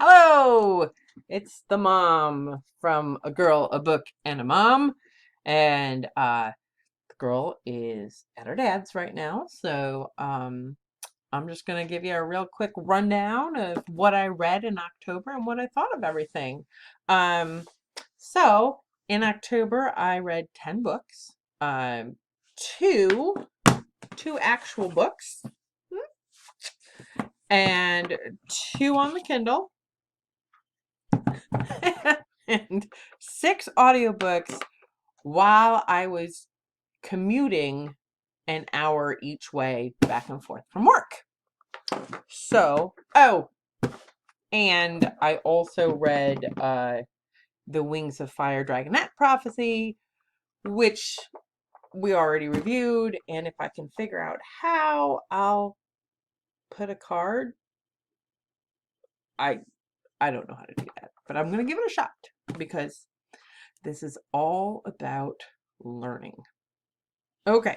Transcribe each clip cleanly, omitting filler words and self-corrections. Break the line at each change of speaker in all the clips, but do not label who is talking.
Hello! It's the mom from A Girl, a Book, and a Mom. And the girl is at her dad's right now. So I'm just going to give you a real quick rundown of what I read in October and what I thought of everything. Um, so in October, I read 10 books, um, two, two actual books, and two on the Kindle. And six audiobooks while I was commuting an hour each way back and forth from work. And I also read The Wings of Fire Dragonette Prophecy, which we already reviewed, and if I can figure out how, I'll put a card. I I don't know how to do that, but I'm going to give it a shot because this is all about learning. Okay,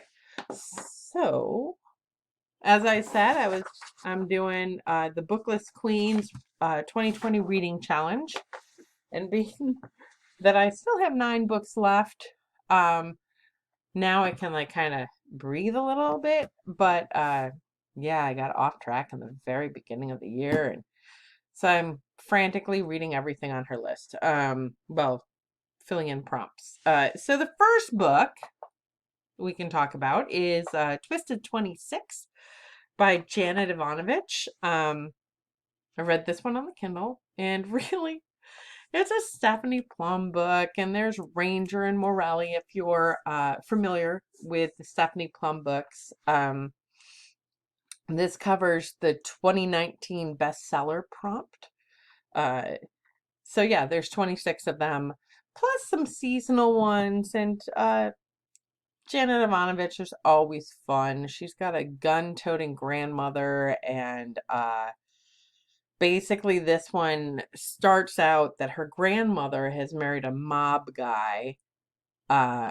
so as I said, I'm doing the Bookless Queens 2020 Reading Challenge, and being that I still have 9 books left, um, now I can like kind of breathe a little bit. But yeah, I got off track in the very beginning of the year, and so I'm frantically reading everything on her list. Well, filling in prompts. So the first book we can talk about is Twisted 26 by Janet Evanovich. I read this one on the Kindle, and really, it's a Stephanie Plum book, and there's Ranger and Morelli if you're familiar with the Stephanie Plum books. This covers the 2019 bestseller prompt. Uh, so yeah, there's 26 of them, plus some seasonal ones, and Janet Ivanovich is always fun. She's got a gun-toting grandmother, and basically this one starts out that her grandmother has married a mob guy. Uh,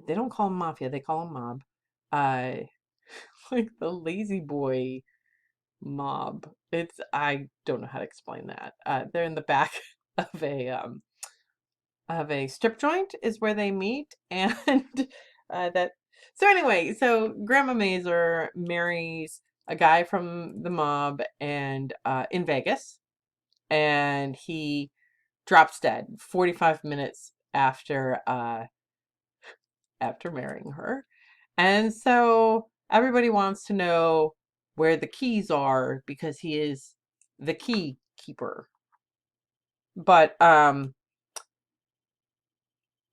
they don't call him mafia, they call him mob. Uh, like the lazy boy mob. I don't know how to explain that. They're in the back of a strip joint is where they meet, and that so anyway, so Grandma Mazer marries a guy from the mob and in Vegas, and he drops dead 45 minutes after marrying her. And so everybody wants to know where the keys are because he is the key keeper. But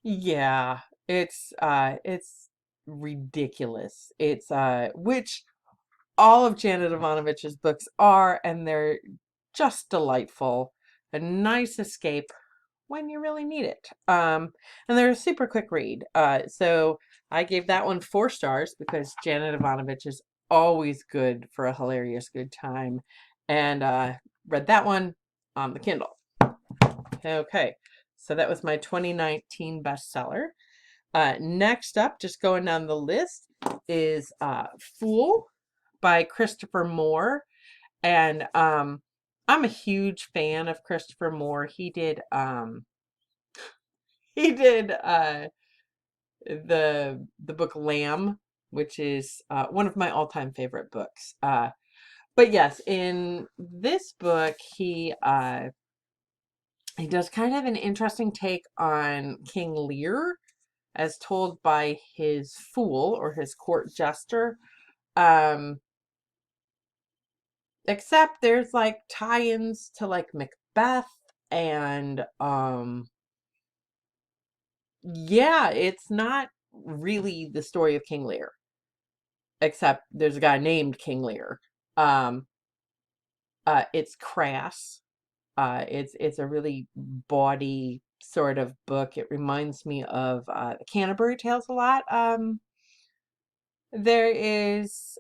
yeah, it's ridiculous. It's which all of Janet Ivanovich's books are, and they're just delightful. A nice escape when you really need it. And they're a super quick read. So I gave that one 4 stars because Janet Ivanovich is always good for a hilarious good time. And read that one on the Kindle. Okay, so that was my 2019 bestseller. Next up, just going down the list, is Fool by Christopher Moore. And I'm a huge fan of Christopher Moore. He did the book Lamb, which is one of my all-time favorite books. But yes, in this book, he does kind of an interesting take on King Lear as told by his fool or his court jester. Um, except there's like tie-ins to like Macbeth, and yeah, it's not really the story of King Lear, except there's a guy named King Lear. Um, it's crass. It's a really bawdy sort of book. It reminds me of the Canterbury Tales a lot. There is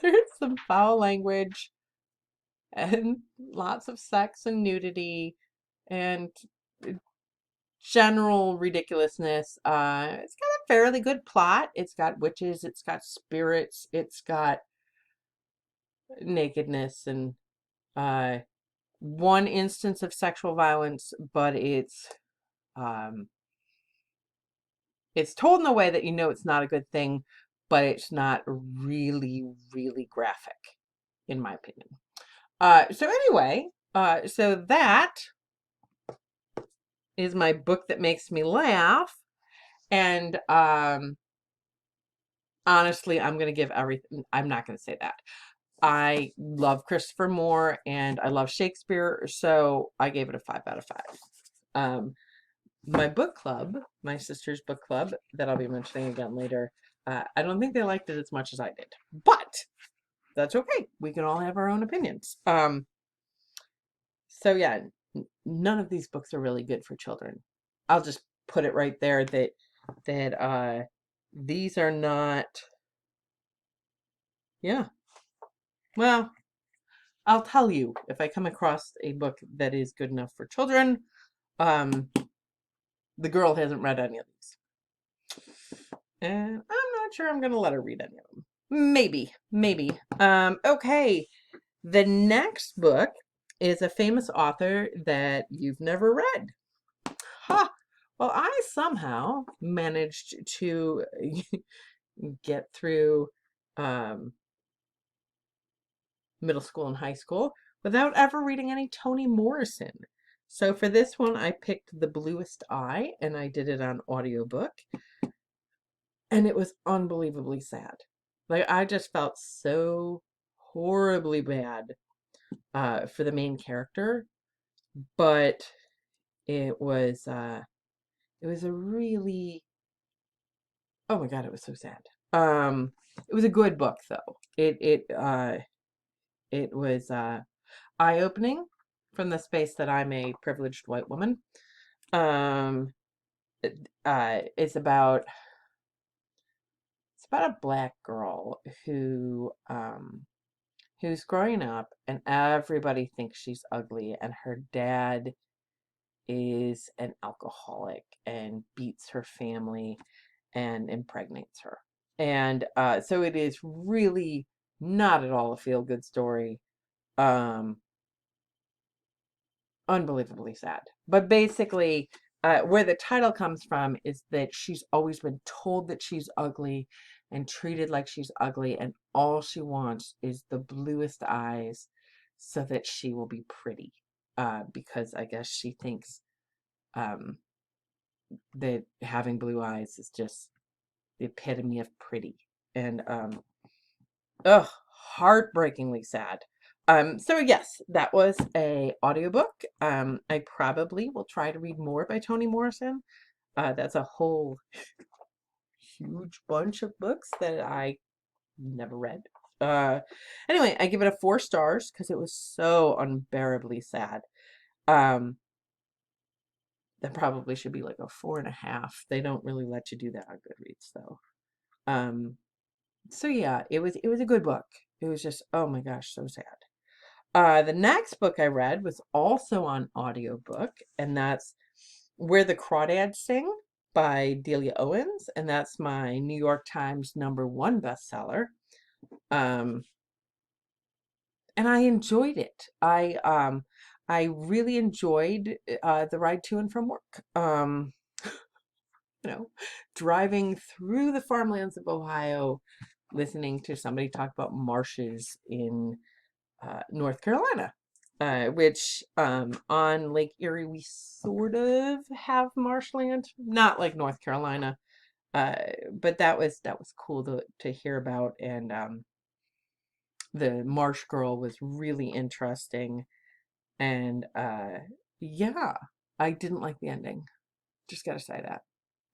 there's some foul language and lots of sex and nudity and general ridiculousness. It's got a fairly good plot. It's got witches, it's got spirits, it's got nakedness and one instance of sexual violence, but um, it's told in a way that you know it's not a good thing, but it's not really, really graphic, in my opinion. So anyway, so that is my book that makes me laugh. And honestly, I'm going to give everything. I'm not going to say that. I love Christopher Moore and I love Shakespeare, so I gave it a 5 out of 5. My book club, my sister's book club, that I'll be mentioning again later, I don't think they liked it as much as I did, but that's okay. We can all have our own opinions. So yeah, none of these books are really good for children. I'll just put it right there that these are not. Yeah. Well, I'll tell you if I come across a book that is good enough for children. Um, the girl hasn't read any of these. And I'm not sure I'm going to let her read any of them. Maybe, maybe. Okay. The next book is a famous author that you've never read. Ha! Well, I somehow managed to get through middle school and high school without ever reading any Toni Morrison. So for this one, I picked The Bluest Eye and I did it on audiobook. And it was unbelievably sad. Like, I just felt so horribly bad for the main character, but it was a really, oh my God, it was so sad. It was a good book though. It was eye-opening from the space that I'm a privileged white woman. Um, it's about a black girl who's growing up and everybody thinks she's ugly and her dad is an alcoholic and beats her family and impregnates her. And so it is really not at all a feel-good story. Um, Unbelievably sad. But basically, where the title comes from is that she's always been told that she's ugly and treated like she's ugly, and all she wants is the bluest eyes so that she will be pretty. Because I guess she thinks um, that having blue eyes is just the epitome of pretty. And ugh, heartbreakingly sad. So yes, that was a audiobook. I probably will try to read more by Toni Morrison. That's a whole huge bunch of books that I never read. Uh, anyway, I give it a 4 stars because it was so unbearably sad. Um, that probably should be like a 4.5. They don't really let you do that on Goodreads though. So yeah, it was a good book. It was just, oh my gosh, so sad. The next book I read was also on audiobook, and that's Where the Crawdads Sing by Delia Owens, and that's my New York Times #1 bestseller. And I enjoyed it. I really enjoyed the ride to and from work. You know, driving through the farmlands of Ohio, listening to somebody talk about marshes in North Carolina, which on Lake Erie we sort of have marshland, not like North Carolina, but that was cool to hear about, and the Marsh Girl was really interesting, and yeah, I didn't like the ending. Just gotta say that.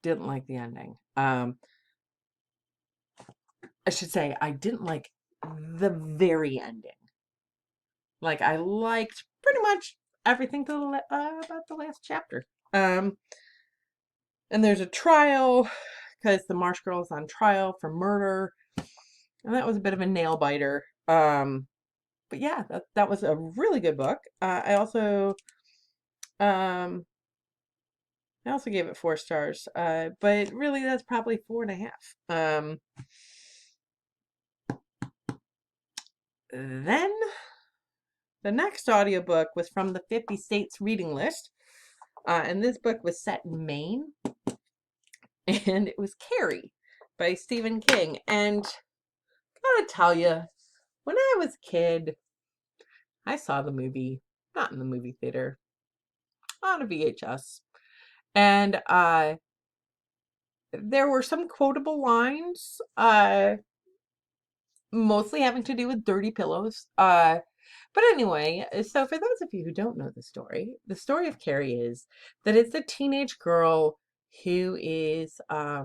Didn't like the ending. I should say I didn't like the very ending. Like, I liked pretty much everything about the last chapter. And there's a trial because the Marsh Girl is on trial for murder, and that was a bit of a nail biter. But yeah, that was a really good book. Um, I also gave it 4 stars. But really, that's probably 4.5. Then the next audiobook was from the 50 States reading list. And this book was set in Maine. And it was Carrie by Stephen King. And gotta tell you, when I was a kid, I saw the movie, not in the movie theater, on a VHS. And there were some quotable lines, mostly having to do with dirty pillows. But anyway, so for those of you who don't know the story of Carrie is that it's a teenage girl who is, I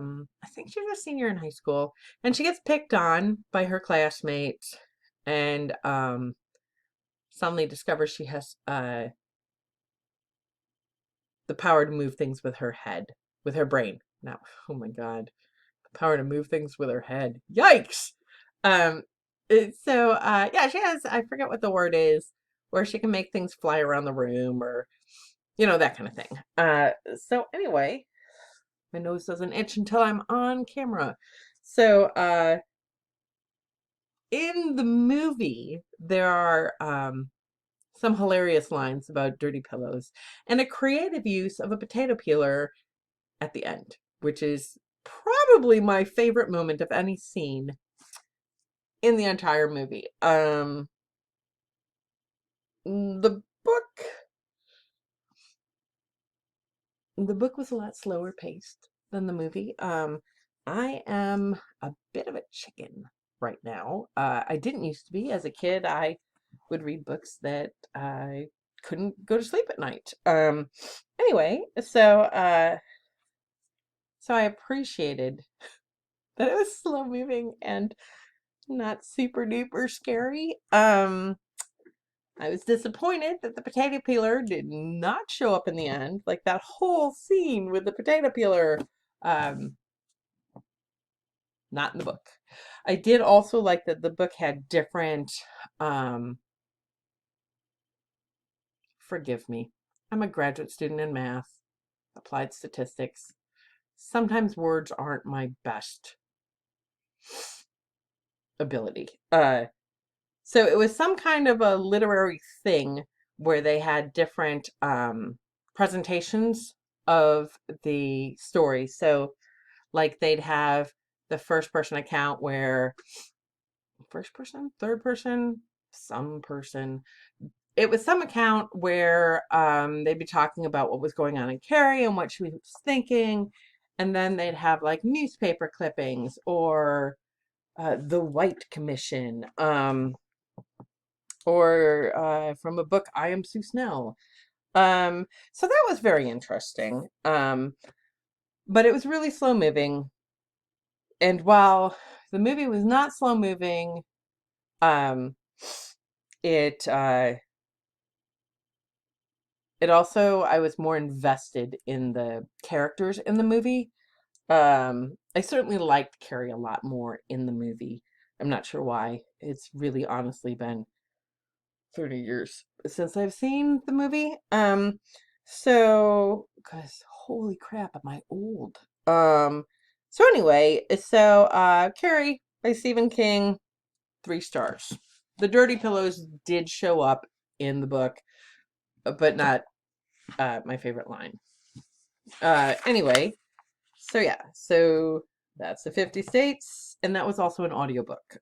think she's a senior in high school, and she gets picked on by her classmates, and suddenly discovers she has the power to move things with her head, with her brain. Now, oh my God, the power to move things with her head. Yikes! Um, yeah, she has, I forget what the word is, where she can make things fly around the room or, that kind of thing. So anyway, my nose doesn't itch until I'm on camera. So, in the movie, there are, some hilarious lines about dirty pillows and a creative use of a potato peeler at the end, which is probably my favorite moment of any scene in the entire movie. The book the book was a lot slower paced than the movie. I am a bit of a chicken right now. I didn't used to be. As a kid, I would read books that I couldn't go to sleep at night. Anyway, so I appreciated that it was slow moving and not super duper scary. I was disappointed that the potato peeler did not show up in the end. Like that whole scene with the potato peeler, um, not in the book. I did also like that the book had different, forgive me, I'm a graduate student in math, applied statistics. Sometimes words aren't my best ability. So it was some kind of a literary thing where they had different presentations of the story. So, like, they'd have the first person account where first person, third person, some person. It was some account where they'd be talking about what was going on in Carrie and what she was thinking. And then they'd have like newspaper clippings or the White Commission. Or from a book, I Am Sue Snell. So that was very interesting. But it was really slow moving. And while the movie was not slow moving, um, it it also, I was more invested in the characters in the movie. I certainly liked Carrie a lot more in the movie. I'm not sure why. It's really honestly been 30 years since I've seen the movie. So, because holy crap, am I old? So anyway, Carrie by Stephen King, 3 stars. The dirty pillows did show up in the book, but not my favorite line. Anyway, so yeah, so that's the 50 States, and that was also an audiobook.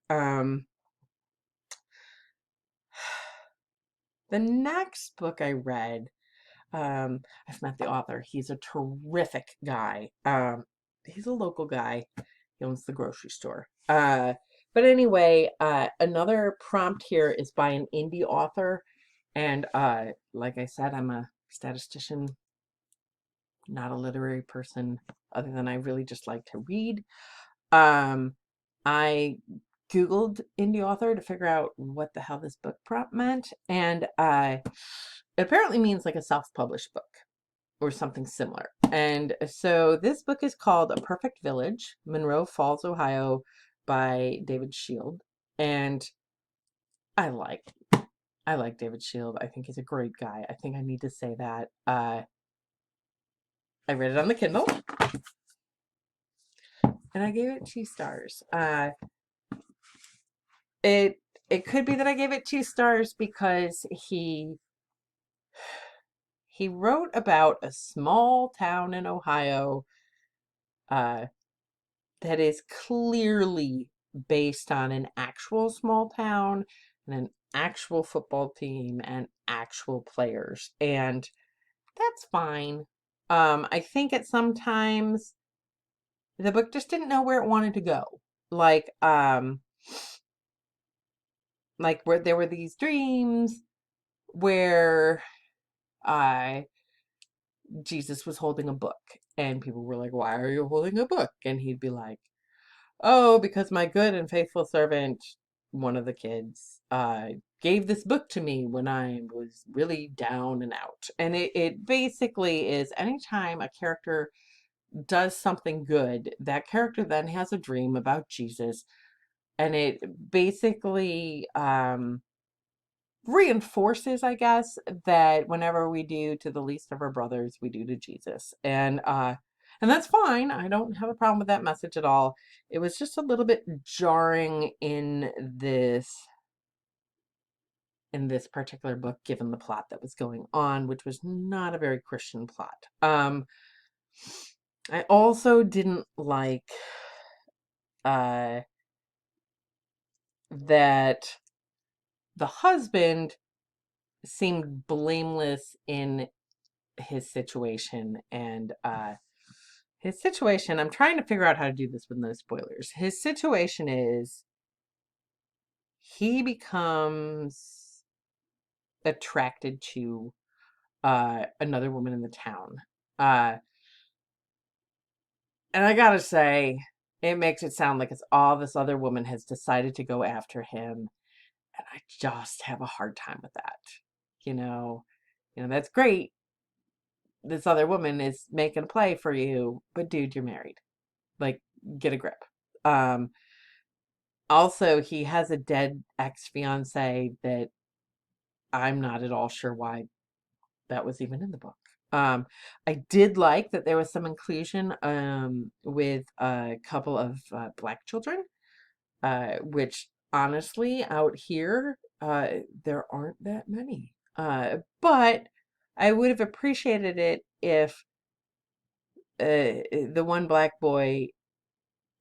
The next book I read, I've met the author. He's a terrific guy. He's a local guy. He owns the grocery store. But anyway, another prompt here is by an indie author. And like I said, I'm a statistician, not a literary person, other than I really just like to read. I Googled indie author to figure out what the hell this book prompt meant. And it apparently means like a self-published book or something similar. And so this book is called A Perfect Village, Monroe Falls, Ohio, by David Schild. And I like David Schild. I think he's a great guy. I think I need to say that. I read it on the Kindle and I gave it 2 stars. It it could be that I gave it 2 stars because he wrote about a small town in Ohio uh, that is clearly based on an actual small town and an actual football team and actual players. And that's fine. I think at sometimes the book just didn't know where it wanted to go. Like, where there were these dreams where I Jesus was holding a book and people were like, "Why are you holding a book?" And he'd be like, "Oh, because my good and faithful servant, one of the kids, gave this book to me when I was really down and out." And it basically is anytime a character does something good, that character then has a dream about Jesus. And it basically reinforces, I guess, that whenever we do to the least of our brothers, we do to Jesus. And that's fine. I don't have a problem with that message at all. It was just a little bit jarring in this particular book, given the plot that was going on, which was not a very Christian plot. I also didn't like uh, that the husband seemed blameless in his situation. And his situation, I'm trying to figure out how to do this with no spoilers. His situation is he becomes attracted to another woman in the town. Uh, and I gotta say, it makes it sound like it's all this other woman has decided to go after him. And I just have a hard time with that. You know, that's great. This other woman is making a play for you, but dude, you're married. Like, get a grip. Um, Also, he has a dead ex-fiance that I'm not at all sure why that was even in the book. I did like that there was some inclusion with a couple of black children, which honestly out here there aren't that many. But I would have appreciated it if the one black boy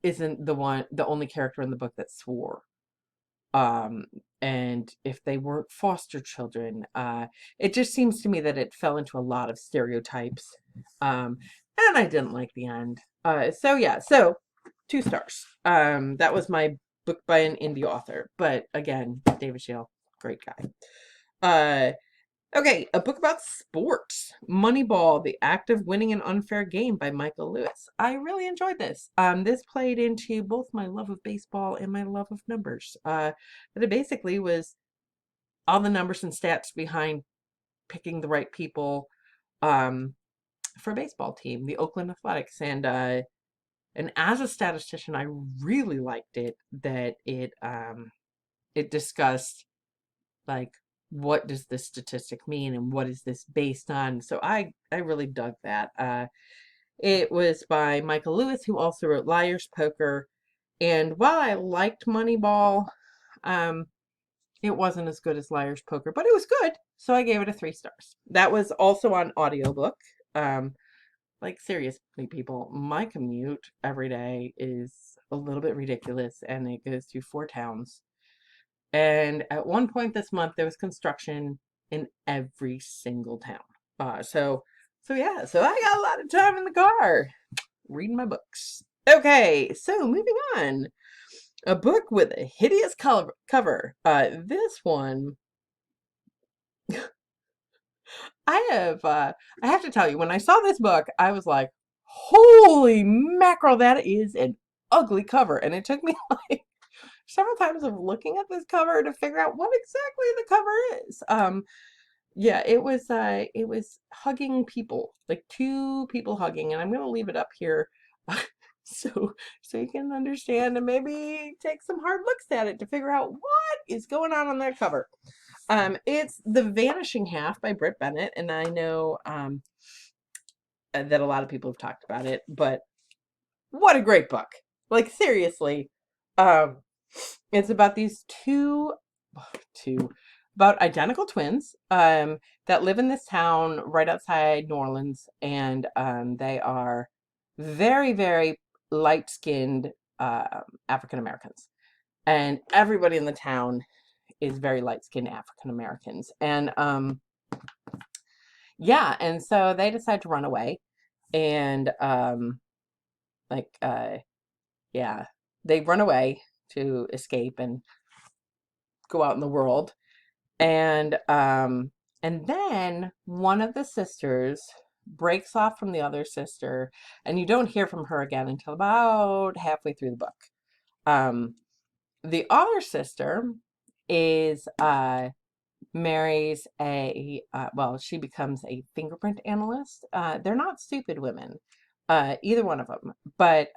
isn't the only character in the book that swore. um and if they weren't foster children. It just seems to me that it fell into a lot of stereotypes, and I didn't like the end. So yeah, so 2 stars. That was my book by an indie author, but again, David Shale, great guy. Okay, a book about sports. Moneyball, The Act of Winning an Unfair Game by Michael Lewis. I really enjoyed this. This played into both my love of baseball and my love of numbers. But it basically was all the numbers and stats behind picking the right people for a baseball team, the Oakland Athletics. And as a statistician, I really liked it that it discussed, like, what does this statistic mean and what is this based on? So I really dug that. It was by Michael Lewis, who also wrote Liar's Poker. And while I liked Moneyball, um, it wasn't as good as Liar's Poker, but it was good. So I gave it a 3 stars. That was also on audiobook. Like, seriously, people, my commute every day is a little bit ridiculous, and it goes through 4 towns. And at one point this month, there was construction in every single town. So yeah, so I got a lot of time in the car reading my books. Okay, so moving on. A book with a hideous cover. This one, I have to tell you, when I saw this book, I was like, holy mackerel, that is an ugly cover. And it took me like several times of looking at this cover to figure out what exactly the cover is. Yeah, it was hugging people, like 2 people hugging, and I'm gonna leave it up here so you can understand and maybe take some hard looks at it to figure out what is going on that cover. It's The Vanishing Half by Brit Bennett, and I know that a lot of people have talked about it, but what a great book. Like, seriously. Um, it's about these 2 two about identical twins that live in this town right outside New Orleans, and they are very, very light-skinned African Americans, and everybody in the town is very light-skinned African Americans, and yeah, and so they decide to run away, and like yeah, they run away to escape and go out in the world. And then one of the sisters breaks off from the other sister, and you don't hear from her again until about halfway through the book. Um, the other sister is marries a well, she becomes a fingerprint analyst. They're not stupid women, either one of them, but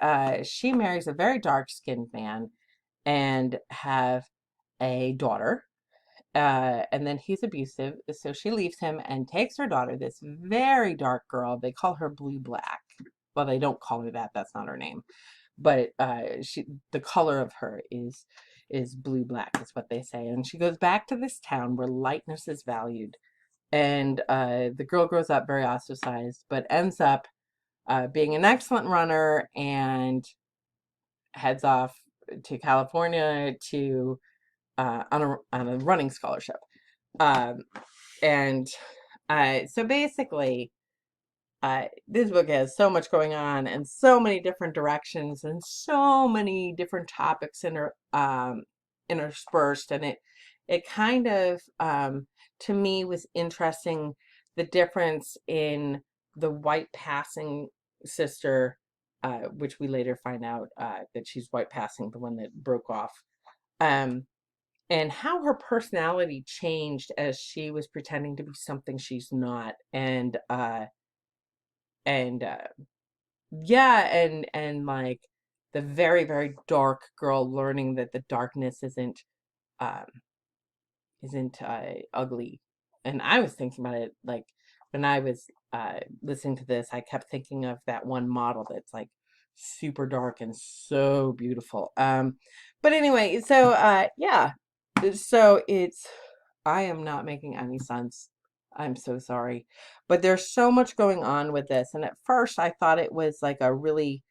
she marries a very dark-skinned man and have a daughter, and then he's abusive, so she leaves him and takes her daughter, this very dark girl. They call her Blue Black. Well, they don't call her that. That's not her name. But the color of her is blue black, is what they say. And she goes back to this town where lightness is valued. And the girl grows up very ostracized, but ends up being an excellent runner and heads off to California to on a running scholarship. Um, and so basically, this book has so much going on and so many different directions and so many different topics interspersed, and it kind of to me was interesting, the difference in the white passing sister, which we later find out that she's white passing, the one that broke off. Um, and how her personality changed as she was pretending to be something she's not, and yeah, and like the very, very dark girl learning that the darkness um isn't ugly. And I was thinking about it, like when I was listening to this, I kept thinking of that one model that's like super dark and so beautiful. But anyway, so yeah, so it's, I am not making any sense. I'm so sorry. But there's so much going on with this. And at first I thought it was like a really,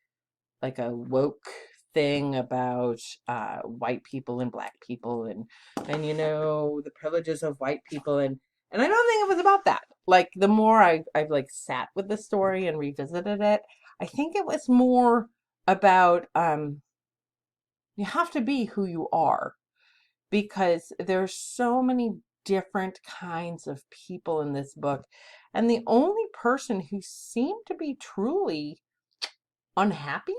like a woke thing about white people and black people, and the privileges of white people, and I don't think it was about that. Like the more I've like sat with the story and revisited it, I think it was more about you have to be who you are, because there's so many different kinds of people in this book, and the only person who seemed to be truly unhappy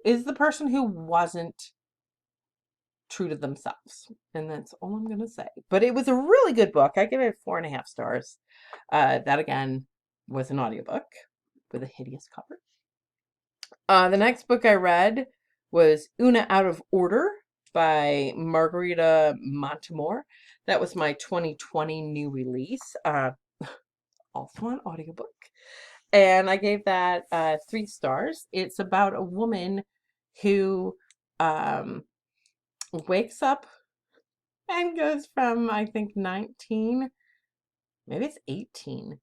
is the person who wasn't true to themselves. And that's all I'm going to say. But it was a really good book. I give it 4.5 stars. That again was an audiobook with a hideous cover. The next book I read was Oona Out of Order by Margarita Montimore. That was my 2020 new release. Also an audiobook. And I gave that 3 stars. It's about a woman who wakes up and goes from, I think, 19, maybe it's 18,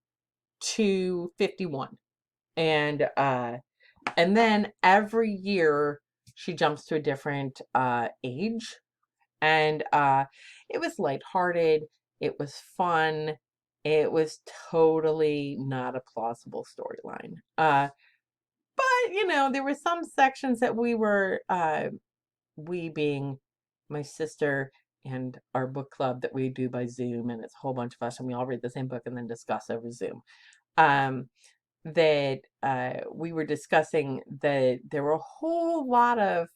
to 51. And then every year she jumps to a different age. And it was lighthearted. It was fun. It was totally not a plausible storyline. But, there were some sections that we being my sister and our book club that we do by Zoom, and it's a whole bunch of us, and we all read the same book and then discuss over Zoom. That we were discussing that there were a whole lot of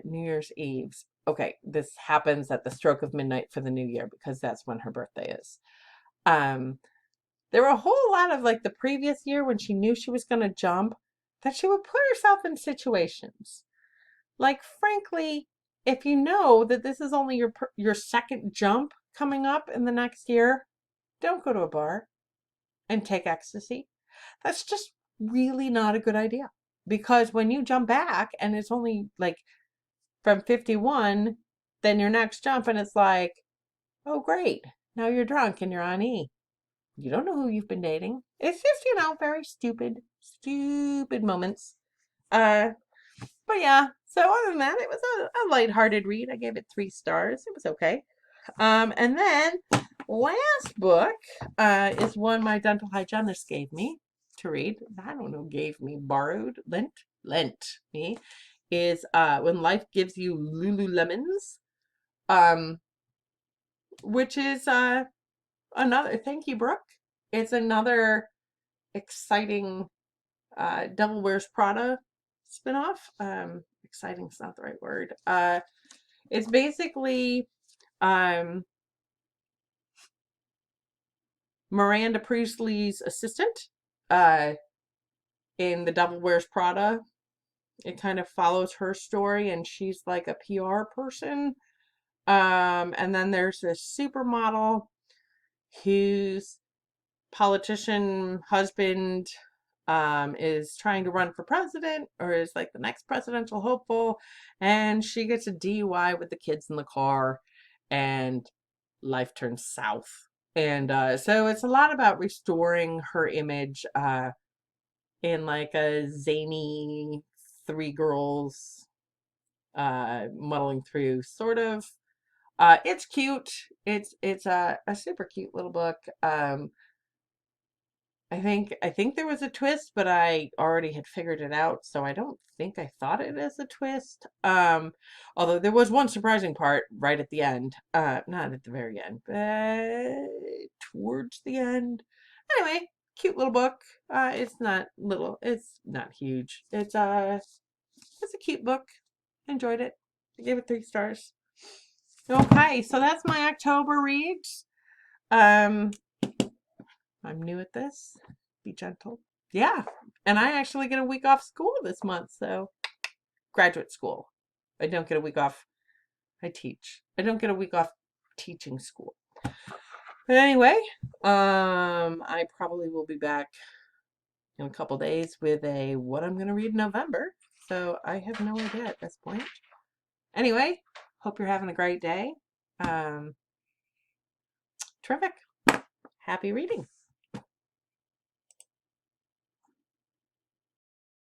New Year's Eves. Okay, this happens at the stroke of midnight for the new year because that's when her birthday is. There were a whole lot of, like, the previous year when she knew she was going to jump, that she would put herself in situations. Like, frankly, if you know that this is only your second jump coming up in the next year, don't go to a bar and take ecstasy. That's just really not a good idea. Because when you jump back and it's only like from 51 then your next jump and it's like, oh great, now you're drunk and you're on E. You don't know who you've been dating. It's just, very stupid moments. Uh, but yeah, so other than that, it was a lighthearted read. I gave it 3 stars. It was okay. And then last book is one my dental hygienist gave me to read. I don't know, gave me, borrowed, lent me, is When Life Gives You Lululemons, which is another, thank you, Brooke. It's another exciting Devil Wears Prada spinoff. Exciting is not the right word. It's basically Miranda Priestley's assistant in The Devil Wears Prada. It kind of follows her story, and she's like a PR person. And then there's this supermodel whose politician husband is trying to run for president, or is like the next presidential hopeful, and she gets a DUI with the kids in the car, and life turns south. And so it's a lot about restoring her image in like a zany 3 girls muddling through sort of. It's cute. It's a super cute little book. I think there was a twist, but I already had figured it out, so I don't think I thought it as a twist. Although there was one surprising part right at the end. Not at the very end, but towards the end. Anyway, cute little book. It's not little, it's not huge. It's a cute book. Enjoyed it. I gave it 3 stars. Okay, so that's my October reads. I'm new at this. Be gentle. Yeah. And I actually get a week off school this month, so graduate school. I don't get a week off. I teach. I don't get a week off teaching school. But anyway, I probably will be back in a couple days with a what I'm going to read in November. So I have no idea at this point. Anyway, hope you're having a great day. Terrific. Happy reading.